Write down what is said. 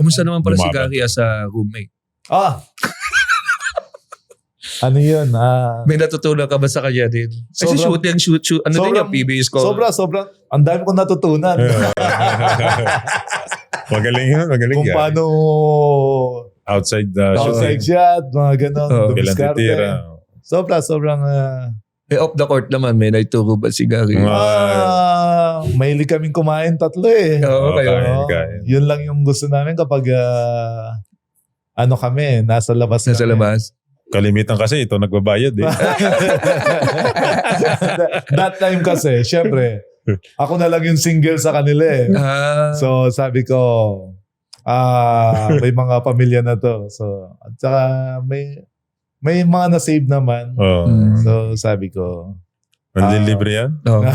Kumusta naman pala si Lumaban. Gary as a roommate? Ano yun? May natutunan ka ba sa kanya din? Kasi Sobrang- shoot. Ano din yung PBS ko? Sobrang. Ang dami kong natutunan. Magaling yun, magaling Kung yan. paano Outside outside shooting. shot, mga ganon. Oo. Kailan Dumiskarte. titira. Sobrang. Eh, off the court naman, may naituro ba si Gary? Mahilig kaming kumain tatlo eh. Oo, kayo. kain. Yun lang yung gusto namin kapag kami, nasa labas Nasa kami. labas? Kalimitan kasi ito nagbabayad eh. That time kasi, syempre, ako na lang yung single sa kanila eh. So sabi ko, may mga pamilya na to. So, at saka may mga na-save naman. Oh. Mm. So sabi ko, Manlilibre yan? Oo.